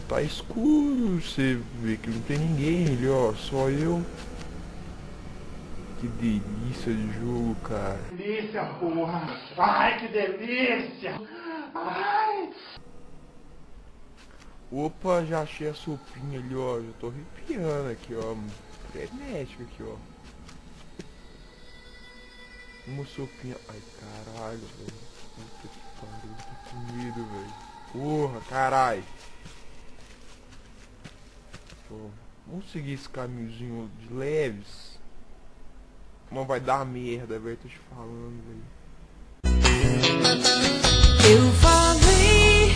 tá escuro, você vê que não tem ninguém ali, ó, só eu. Que delícia de jogo, cara. Delícia, porra! Ai, que delícia! Ai! Opa, já achei a sopinha ali, ó. Já tô arrepiando aqui, ó. Frenético aqui, ó. Uma sopinha. Ai, caralho, velho. Puta que pariu, tô com medo, velho. Porra, caralho. Ó, vamos seguir esse caminhozinho de leves. Não vai dar merda, velho. Tô te falando, velho. Eu falei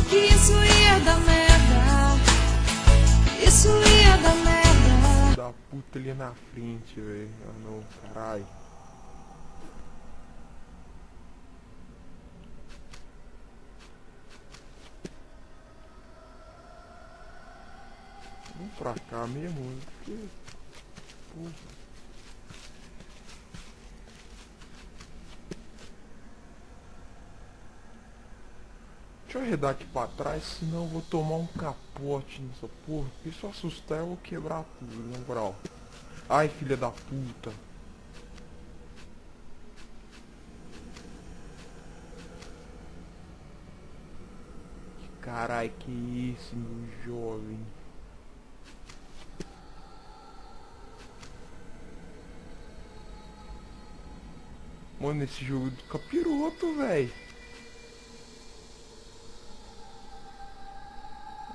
que isso ia dar merda. Isso ia dar merda. Da puta ali na frente, velho. Ah não, caralho. Vamos pra cá mesmo, porque... Porra. Deixa eu arredar aqui pra trás, senão eu vou tomar um capote nessa porra. Porque se eu assustar eu vou quebrar tudo, na moral. Ai, filha da puta. Que carai que é esse, meu jovem? Mano, esse jogo do capiroto, velho.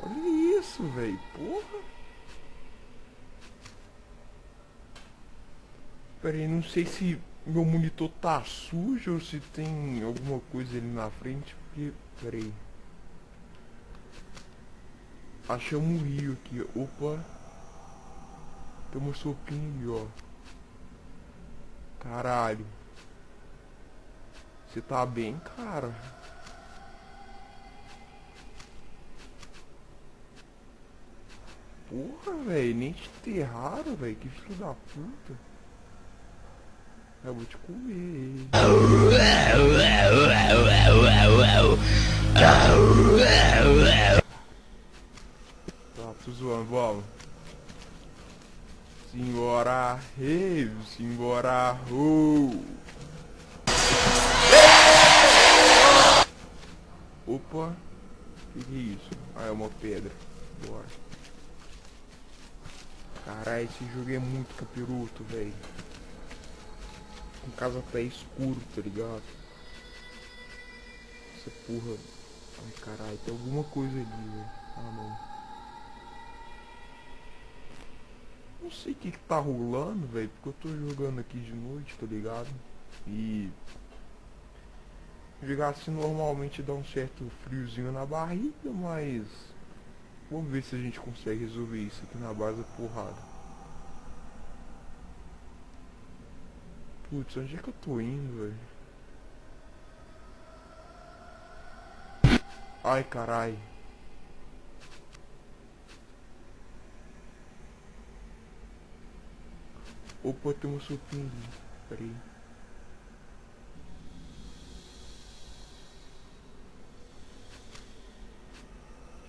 Olha isso, velho. Porra. Pera aí, não sei se meu monitor tá sujo ou se tem alguma coisa ali na frente. Porque, pera aí. Achamos um rio aqui. Opa. Tem uma sopinha ali, ó. Caralho. Você tá bem, cara? Porra, velho. Nem te enterraram, velho. Que filho da puta. Eu vou te comer. Tá, tô zoando, vamos. Simbora, hey, simbora, Opa, que é isso? Ah, é uma pedra. Bora. Caralho, esse jogo é muito capiroto, velho. Em casa tá escuro, tá ligado? Essa porra. Ai, caralho, tem alguma coisa ali, velho. Ah, não. Não sei o que tá rolando, velho, porque eu tô jogando aqui de noite, tá ligado? E jogar assim normalmente dá um certo friozinho na barriga, mas vamos ver se a gente consegue resolver isso aqui na base da porrada. Putz, onde é que eu tô indo, velho? Ai, carai. Opa, tem uma sopinha ali. Pera aí.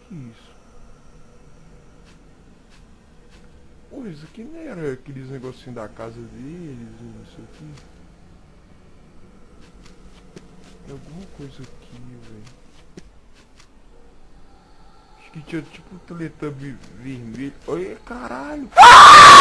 Que isso? Pô, isso aqui não era aqueles negocinhos da casa deles e não sei o que. Tem alguma coisa aqui, velho. Acho que tinha tipo um Teletubby vermelho. Olha, caralho! Caralho!